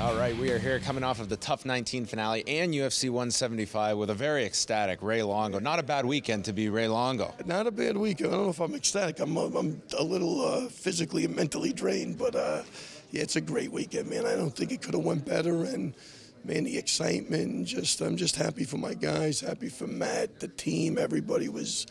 All right, we are here coming off of the TUF 19 finale and UFC 175 with a very ecstatic Ray Longo. Not a bad weekend to be Ray Longo. Not a bad weekend. I don't know if I'm ecstatic. I'm a little physically and mentally drained, but yeah, it's a great weekend, man. I don't think it could have went better, and man, the excitement. I'm just happy for my guys, happy for Matt, the team. Everybody was.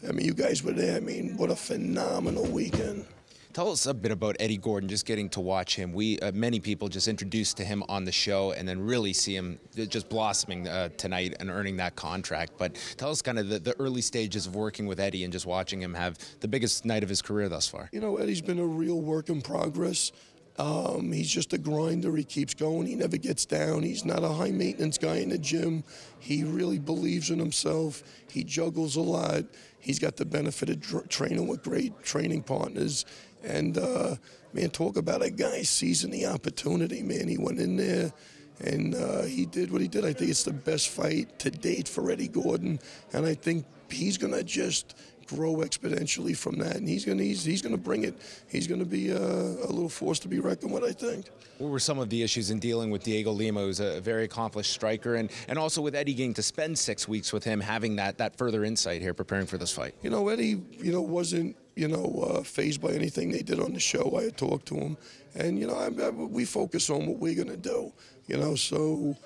I mean, you guys were there. I mean, what a phenomenal weekend. Tell us a bit about Eddie Gordon, just getting to watch him. Many people just introduced to him on the show and then really see him just blossoming tonight and earning that contract. But tell us kind of the early stages of working with Eddie and just watching him have the biggest night of his career thus far. You know, Eddie's been a real work in progress. He's just a grinder. He keeps going. He never gets down. He's not a high-maintenance guy in the gym. He really believes in himself. He juggles a lot. He's got the benefit of training with great training partners. And, man, talk about a guy seizing the opportunity, man. He went in there and he did what he did. I think it's the best fight to date for Eddie Gordon. And I think he's going to just grow exponentially from that, and he's gonna bring it. He's gonna be a little force to be reckoned with, I think. What were some of the issues in dealing with Diego Lima, who's a very accomplished striker, and also with Eddie getting to spend 6 weeks with him, having that further insight here, preparing for this fight? You know, Eddie, wasn't fazed by anything they did on the show. I had talked to him, and we focus on what we're gonna do. So.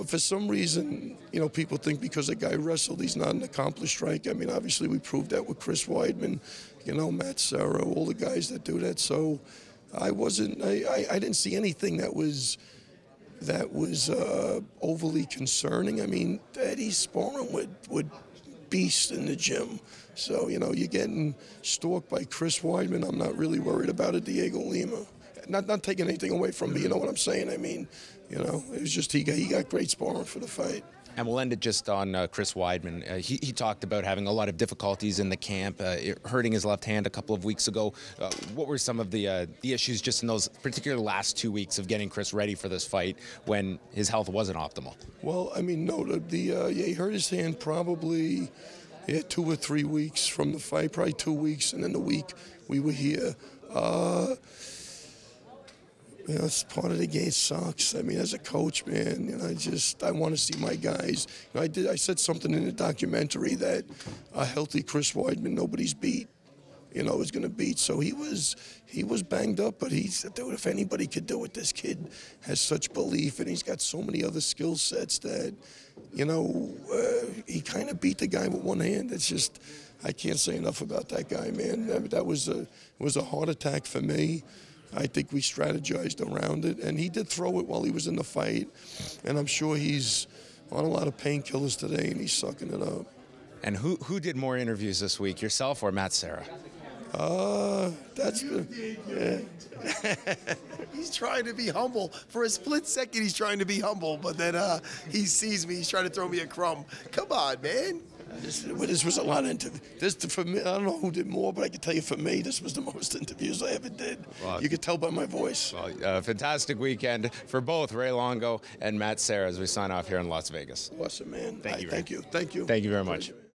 For some reason, people think because a guy wrestled, he's not an accomplished striker. I mean, obviously, we proved that with Chris Weidman, Matt Serra, all the guys that do that. So I didn't see anything that was overly concerning. I mean, Eddie's sparring with beasts in the gym. So, you're getting stalked by Chris Weidman. I'm not really worried about it, Diego Lima. Not taking anything away from me, you know what I'm saying? I mean, it was just he got great sparring for the fight. And we'll end it just on Chris Weidman. He talked about having a lot of difficulties in the camp, hurting his left hand a couple of weeks ago. What were some of the issues just in those particular last 2 weeks of getting Chris ready for this fight when his health wasn't optimal? Well, I mean, no, he hurt his hand probably 2 or 3 weeks from the fight, probably 2 weeks, and then the week we were here. It's part of the game. It sucks. I mean, as a coach, man, I want to see my guys. I said something in the documentary that a healthy Chris Weidman, nobody's beat. Is going to beat. So he was banged up, but he said, dude, if anybody could do it, this kid has such belief, and he's got so many other skill sets that, he kind of beat the guy with one hand. It's just, I can't say enough about that guy, man. That was a heart attack for me. I think we strategized around it, and he did throw it while he was in the fight, and I'm sure he's on a lot of painkillers today, and he's sucking it up. And who did more interviews this week, yourself or Matt Serra? That's good. Yeah. He's trying to be humble. For a split second, he's trying to be humble, but then he sees me. He's trying to throw me a crumb. Come on, man. This was a lot of interviews. For me, I don't know who did more, but I can tell you for me, this was the most interviews I ever did. Well, you could tell by my voice. Well, fantastic weekend for both Ray Longo and Matt Serra as we sign off here in Las Vegas. Awesome, man. Thank you. Thank you. Thank you very much.